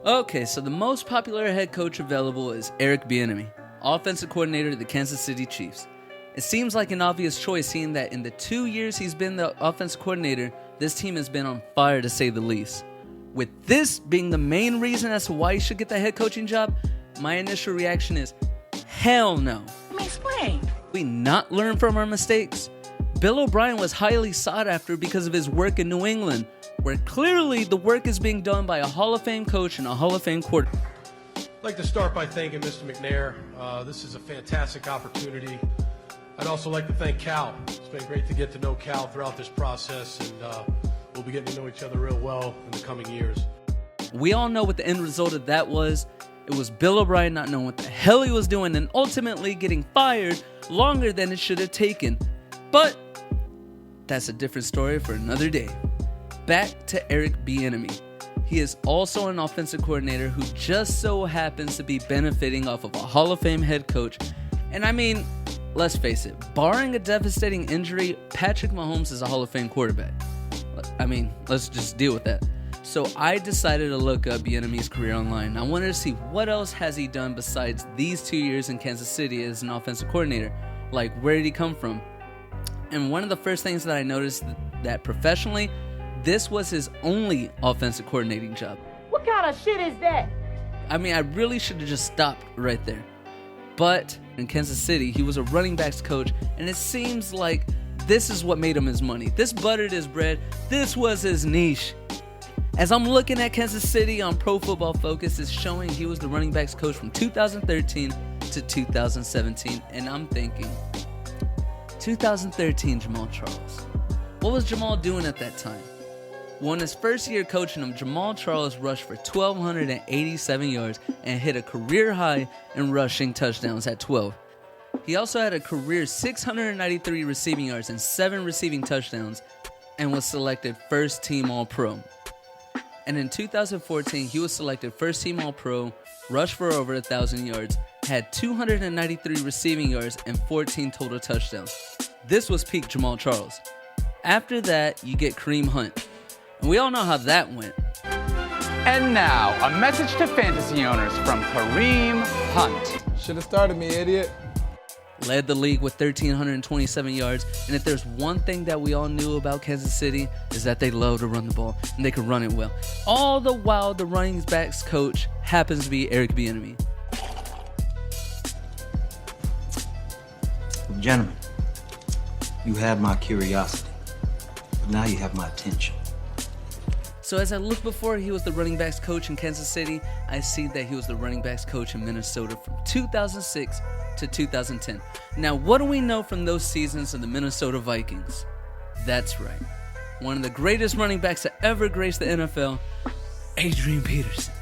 Okay, so the most popular head coach available is Eric Bieniemy, offensive coordinator of the Kansas City Chiefs. It seems like an obvious choice, seeing that in the 2 years he's been the offensive coordinator, this team has been on fire to say the least. With this being the main reason as to why he should get the head coaching job, my initial reaction is, hell no. Let me explain. We not learn from our mistakes? Bill O'Brien was highly sought after because of his work in New England, where clearly the work is being done by a Hall of Fame coach and a Hall of Fame quarterback. I'd like to start by thanking Mr. McNair. This is a fantastic opportunity. I'd also like to thank Cal. It's been great to get to know Cal throughout this process, and we'll be getting to know each other real well in the coming years. We all know what the end result of that was. It was Bill O'Brien not knowing what the hell he was doing and ultimately getting fired longer than it should have taken. But that's a different story for another day. Back to Eric Bieniemy. He is also an offensive coordinator who just so happens to be benefiting off of a Hall of Fame head coach. And I mean, let's face it, barring a devastating injury, Patrick Mahomes is a Hall of Fame quarterback. I mean, let's just deal with that. So I decided to look up Bieniemy's career online. I wanted to see what else has he done besides these 2 years in Kansas City as an offensive coordinator. Like, where did he come from? And one of the first things that I noticed that professionally, this was his only offensive coordinating job. What kind of shit is that? I mean, I really should have just stopped right there. But in Kansas City, he was a running backs coach, and it seems like this is what made him his money. This buttered his bread. This was his niche. As I'm looking at Kansas City on Pro Football Focus, it's showing he was the running backs coach from 2013 to 2017, and I'm thinking, 2013 Jamal Charles. What was Jamal doing at that time? Well, in his first year coaching him, Jamal Charles rushed for 1,287 yards and hit a career high in rushing touchdowns at 12. He also had a career 693 receiving yards and 7 receiving touchdowns and was selected first team All-Pro. And in 2014, he was selected first team All-Pro, rushed for over 1,000 yards, had 293 receiving yards and 14 total touchdowns. This was peak Jamal Charles. After that, you get Kareem Hunt. And we all know how that went. And now, a message to fantasy owners from Kareem Hunt. Should have started me, idiot. Led the league with 1,327 yards, and if there's one thing that we all knew about Kansas City is that they love to run the ball, and they can run it well. All the while, the running backs coach happens to be Eric Bieniemy. Gentlemen, you have my curiosity, but now you have my attention. So as I look before he was the running backs coach in Kansas City, I see that he was the running backs coach in Minnesota from 2006 to 2010. Now, what do we know from those seasons of the Minnesota Vikings? That's right. One of the greatest running backs to ever grace the NFL, Adrian Peterson.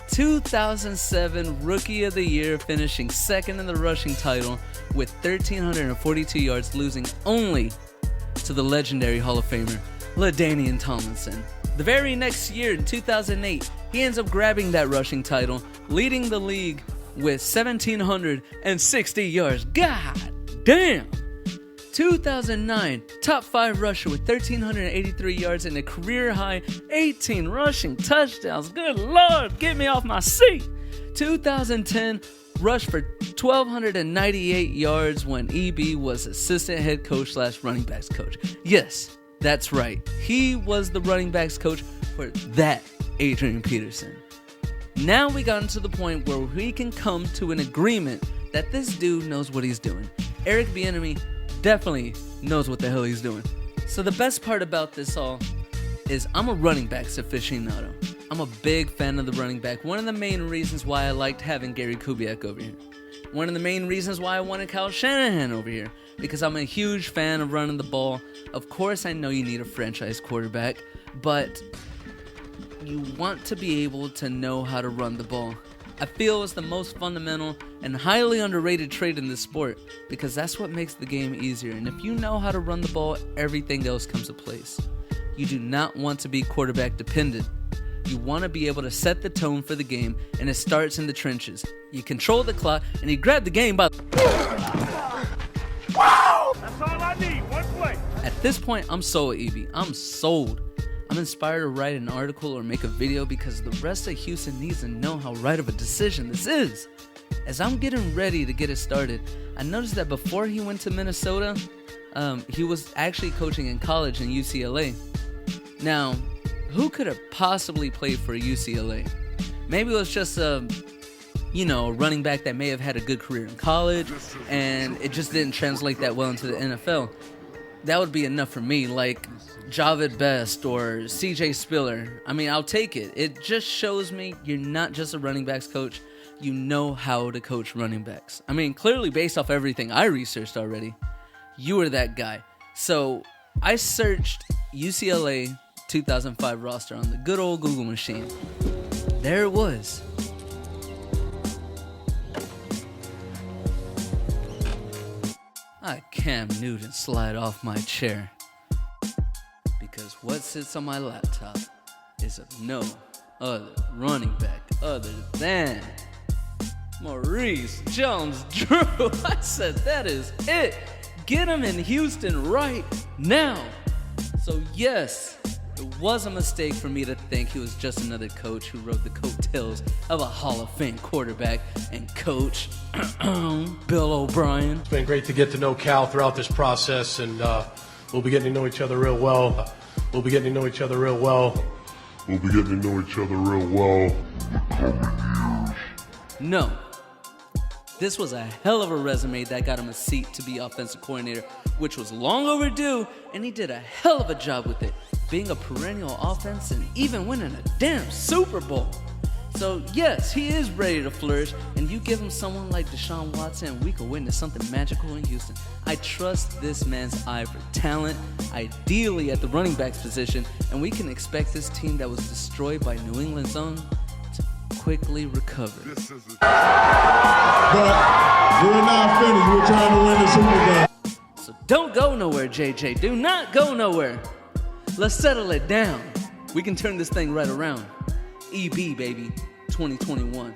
2007 Rookie of the Year, finishing second in the rushing title with 1,342 yards, losing only to the legendary Hall of Famer, LaDainian Tomlinson. The very next year, in 2008, he ends up grabbing that rushing title, leading the league with 1,760 yards. God damn! 2009, top 5 rusher with 1,383 yards and a career-high 18 rushing touchdowns. Good Lord, get me off my seat! 2010, rushed for 1,298 yards when EB was assistant head coach / running backs coach. Yes, that's right. He was the running backs coach for that Adrian Peterson. Now we got to the point where we can come to an agreement that this dude knows what he's doing. Eric Bieniemy definitely knows what the hell he's doing. So the best part about this all is I'm a running backs aficionado. I'm a big fan of the running back. One of the main reasons why I liked having Gary Kubiak over here. One of the main reasons why I wanted Kyle Shanahan over here. Because I'm a huge fan of running the ball. Of course, I know you need a franchise quarterback, but you want to be able to know how to run the ball. I feel it's the most fundamental and highly underrated trait in this sport, because that's what makes the game easier. And if you know how to run the ball, everything else comes to place. You do not want to be quarterback dependent. You want to be able to set the tone for the game, and it starts in the trenches. You control the clock, and you grab the game by Wow! That's all I need, one play. At this point, I'm sold, EB. I'm sold. I'm inspired to write an article or make a video because the rest of Houston needs to know how right of a decision this is. As I'm getting ready to get it started, I noticed that before he went to Minnesota, he was actually coaching in college in UCLA. Now, who could have possibly played for UCLA? Maybe it was just a running back that may have had a good career in college, and it just didn't translate that well into the NFL. That would be enough for me, like Javid Best or CJ Spiller. I mean, I'll take it. It just shows me you're not just a running backs coach. You know how to coach running backs. I mean, clearly based off everything I researched already, you were that guy. So I searched UCLA 2005 roster on the good old Google machine. There it was. I Cam Newton slide off my chair because what sits on my laptop is of no other running back other than Maurice Jones-Drew. I said, that is it. Get him in Houston right now. So yes, it was a mistake for me to think he was just another coach who rode the coattails of a Hall of Fame quarterback and coach Bill O'Brien. It's been great to get to know Cal throughout this process, and we'll be getting to know each other real well. No. This was a hell of a resume that got him a seat to be offensive coordinator, which was long overdue, and he did a hell of a job with it, being a perennial offense and even winning a damn Super Bowl. So yes, he is ready to flourish, and you give him someone like Deshaun Watson, and we could witness something magical in Houston. I trust this man's eye for talent, ideally at the running backs position, and we can expect this team that was destroyed by New England's own to quickly recover. But we're not finished. We're trying to win the Super Bowl. So don't go nowhere, JJ. Do not go nowhere. Let's settle it down. We can turn this thing right around. EB, baby, 2021.